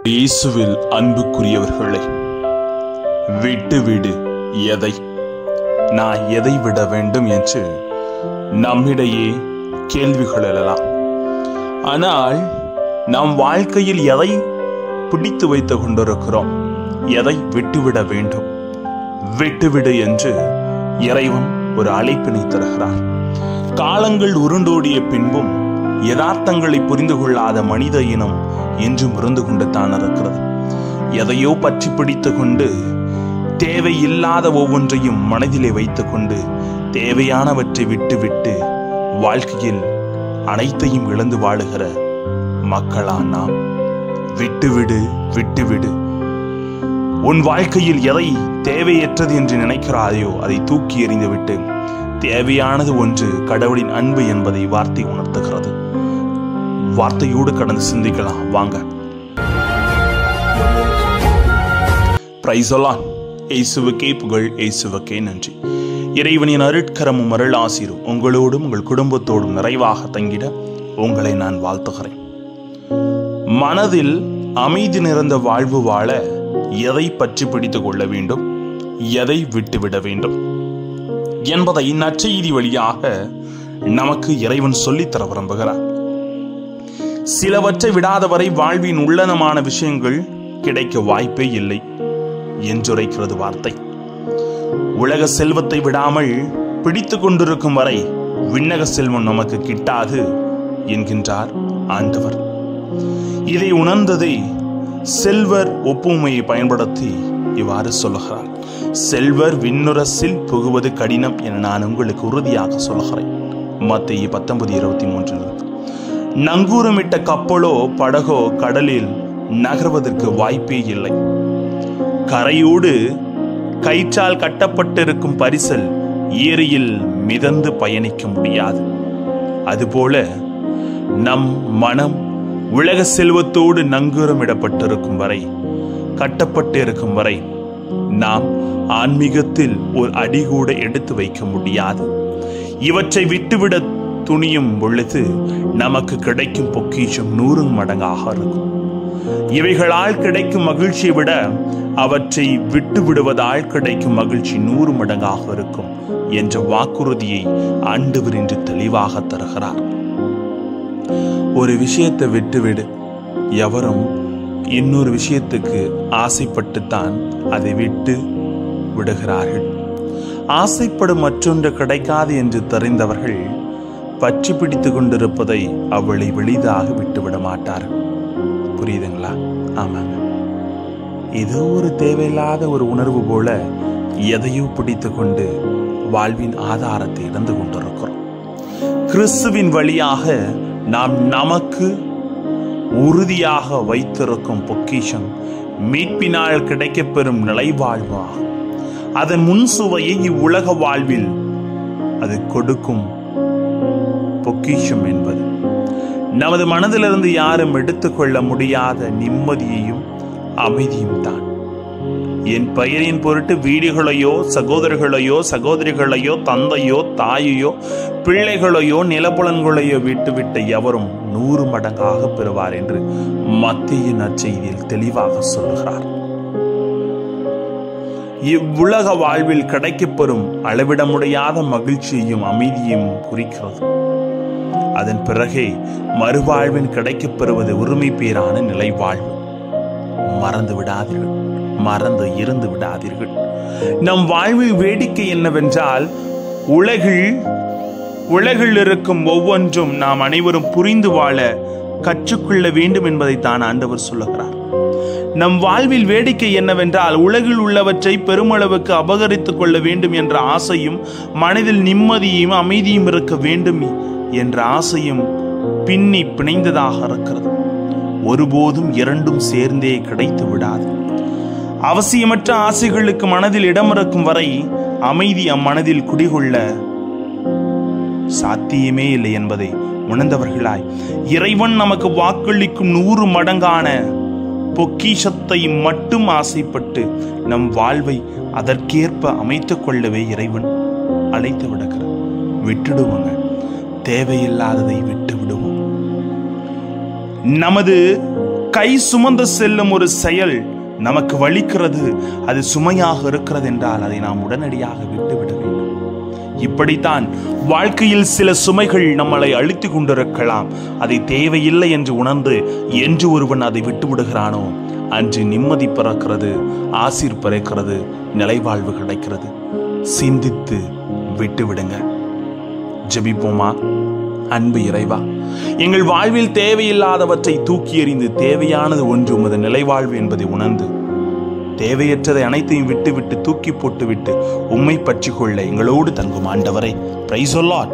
இயேசுவில் அன்புக்குரியவர்களே, விட்டுவிடு எதை, நான் எதை விட வேண்டும் என்று நம்மிடையே கேள்விகள் எழலாம். ஆனால் நம் வாழ்க்கையில் எதை பிடித்து வைத்துக் கொண்டிருக்கிறோம், எதை விட்டுவிட வேண்டும்? விட்டுவிடு என்று இறைவன் ஒரு அழைப்பினை தருகிறார். காலங்கள் உருண்டோடிய பின்பும் யதார்த்தங்களை புரிந்து கொள்ளாத மனித இனம் என்றும் இருந்து கொண்டு தான் இருக்கிறது. எதையோ பற்றி பிடித்து கொண்டு தேவையில்லாத ஒவ்வொன்றையும் மனதிலே வைத்துக் கொண்டு தேவையானவற்றை விட்டுவிட்டு வாழ்க்கையில் அனைத்தையும் இழந்து வாழுகிற மக்களா நாம். விட்டுவிடு, விட்டுவிடு. உன் வாழ்க்கையில் எதை தேவையற்றது என்று நினைக்கிறாயோ அதை தூக்கி எறிந்துவிட்டு தேவையானது ஒன்று கடவுளின் அன்பு என்பதை வார்த்தை உணர்த்துகிறது. வார்த்தையோடு கடந்து சிந்திக்கலாம் வாங்க. Praise the Lord. இயேசுவுக்கே புகழ், இயேசுவுக்கே நன்றி. இறைவனின் அருட்கரமும் அருள் ஆசீரும் உங்களோடும் உங்கள் குடும்பத்தோடும் நிறைவாக தங்கிட உங்களை நான் வாழ்த்துகிறேன். மனதில் அமைதி நிறைந்த வாழ்வு வாழ எதை பற்றி பிடித்துக் கொள்ள வேண்டும், எதை விட்டுவிட வேண்டும் என்பதை நற்செய்தி வழியாக நமக்கு இறைவன் சொல்லித்தர விரும்புகிறார். சிலவற்றை விடாதவரை வாழ்வின் உள்ளனமான விஷயங்கள் கிடைக்க வாய்ப்பே இல்லை என்றுரைக்கிறது வார்த்தை. உலக செல்வத்தை விடாமல் பிடித்துக் கொண்டிருக்கும் வரை விண்ணக செல்வம் நமக்கு கிட்டாது என்கின்றார் ஆண்டவர். இதை உணர்ந்ததை செல்வர் ஒப்புமையை பயன்படுத்தி இவ்வாறு சொல்லுகிறார். செல்வர் விண்ணுரசில் புகுவது கடினம் என நான் உங்களுக்கு உறுதியாக சொல்லுகிறேன். மத்தேயு 19:23. நங்கூரமிட்ட கப்பலோ படகோ கடலில் நகர்வதற்கு வாய்ப்பே இல்லை. கரையோடு கயிற்றால் கட்டப்பட்டிருக்கும் பரிசல் ஏரியில் மிதந்து பயணிக்க முடியாது. அதுபோல நம் மனம் உலக செல்வத்தோடு நங்கூரமிடப்பட்டிருக்கும் வரை, கட்டப்பட்டு இருக்கும் வரை நாம் ஆன்மீகத்தில் ஒரு அடி கூட எடுத்து வைக்க முடியாது. இவற்றை விட்டுவிட துணியும் பொழுது நமக்கு கிடைக்கும் பொக்கிஷம் 100 மடங்காக இருக்கும். இவைகளால் கிடைக்கும் மகிழ்ச்சியை விட அவற்றை விட்டு விடுவதால் கிடைக்கும் மகிழ்ச்சி 100 மடங்காக இருக்கும் என்ற வாக்குறுதியை ஆண்டவர் இன்று தெளிவாக தருகிறார். ஒரு விஷயத்தை விட்டுவிடு. எவரும் இன்னொரு விஷயத்துக்கு ஆசைப்பட்டுத்தான் அதை விட்டு விடுகிறார்கள். ஆசைப்படும் மற்றொன்று கிடைக்காது என்று தெரிந்தவர்கள் பற்றி பிடித்து கொண்டிருப்பதை அவளை எளிதாக விட்டுவிட மாட்டார்கள். புரியுதுங்களா? ஆமாங்க. ஏதோ ஒரு தேவையில்லாத ஒரு உணர்வு போல எதையோ பிடித்து கொண்டு வாழ்வின் ஆதாரத்தை இழந்து கொண்டிருக்கிறோம். கிறிஸ்துவின் வழியாக நாம் நமக்கு உறுதியாக வைத்திருக்கும் பொக்கிஷம் மீட்பினால் கிடைக்கப்பெறும் நிலைவாழ்வாகும். அதன் முன் சுவையை இவ்வுலக வாழ்வில் அது கொடுக்கும் பொக்கிஷம் என்பது நமது மனதிலிருந்து யாரும் எடுத்துக்கொள்ள முடியாத நிம்மதியையும் அமைதியும் தான். என் பெயரின் பொருட்டு வீடுகளையோ சகோதரர்களையோ சகோதரிகளையோ தந்தையோ தாயையோ பிள்ளைகளையோ நிலப்புலன்களையோ விட்டுவிட்ட எவரும் 100 மடங்காக பெறுவார் என்று மத்தேயு நற்செய்தியில் தெளிவாக சொல்லுகிறார். இவ்வுலக வாழ்வில் கிடைக்கப்பெறும் அளவிட முடியாத மகிழ்ச்சியையும் அமைதியையும் குறிக்கிறது. அதன் பிறகே மறுவாழ்வின் கிடைக்கப்பெறுவது உரிமை பேரான நிலை வாழ்வு. மறந்து விடாதீர்கள், மறந்து இருந்து விடாதீர்கள். நம் வாழ்வில் வேடிக்கை என்னவென்றால் உலகில் இருக்கும் ஒவ்வொன்றும் நாம் அனைவரும் புரிந்து வாழ கற்றுக்கொள்ள வேண்டும் என்பதை தான் ஆண்டவர் சொல்லுகிறார். நம் வாழ்வில் வேடிக்கை என்னவென்றால் உலகில் உள்ளவற்றை பெருமளவுக்கு அபகரித்துக் கொள்ள வேண்டும் என்ற ஆசையும் மனதில் நிம்மதியும் அமைதியும் இருக்க வேண்டும் என்ற ஆசையும் பின்னி பிணைந்ததாக இருக்கிறது. ஒருபோதும் இரண்டும் சேர்ந்தே கிடைத்து விடாது. அவசியமற்ற ஆசைகளுக்கு மனதில் இடம் இருக்கும் வரை அமைதி அம்மனதில் குடிகொள்ள சாத்தியமே இல்லை என்பதை உணர்ந்தவர்களாய் இறைவன் நமக்கு வாக்களிக்கும் 100 மடங்கான பொக்கிஷத்தை மட்டும் ஆசைப்பட்டு நம் வாழ்வை அதற்கேற்ப அமைத்துக் கொள்ளவே இறைவன் அழைத்து விடுகிறார். விட்டுடுவோங்க, தேவையில்லாததை விட்டு விடுவோம். நமது கை சுமந்து செல்லும் ஒரு செயல் நமக்கு வலிக்கிறது, அது சுமையாக இருக்கிறது என்றால் அதை நாம் உடனடியாக விட்டுவிட வேண்டும். இப்படித்தான் வாழ்க்கையில் சில சுமைகள் நம்மளை அழுத்திக் கொண்டிருக்கலாம். அதை தேவையில்லை என்று உணர்ந்து என்று ஒருவன் அதை விட்டுவிடுகிறானோ அன்று நிம்மதி பிறக்கிறது, ஆசீர் பிறக்கிறது, நிலைவாழ்வு கிடைக்கிறது. சிந்தித்து விட்டுவிடுங்க. ஜெபிப்போமா? அன்பு இறைவா, எங்கள் வாழ்வில் தேவையில்லாதவற்றை தூக்கி எறிந்து தேவையானது ஒன்று உமது நிலைவாழ்வு என்பதை உணர்ந்து தேவையற்றதை அனைத்தையும் விட்டுவிட்டு தூக்கி போட்டுவிட்டு உம்மை பற்றி கொள்ள எங்களோடு தங்கும் ஆண்டவரே, பிரைஸ் தி லார்ட்.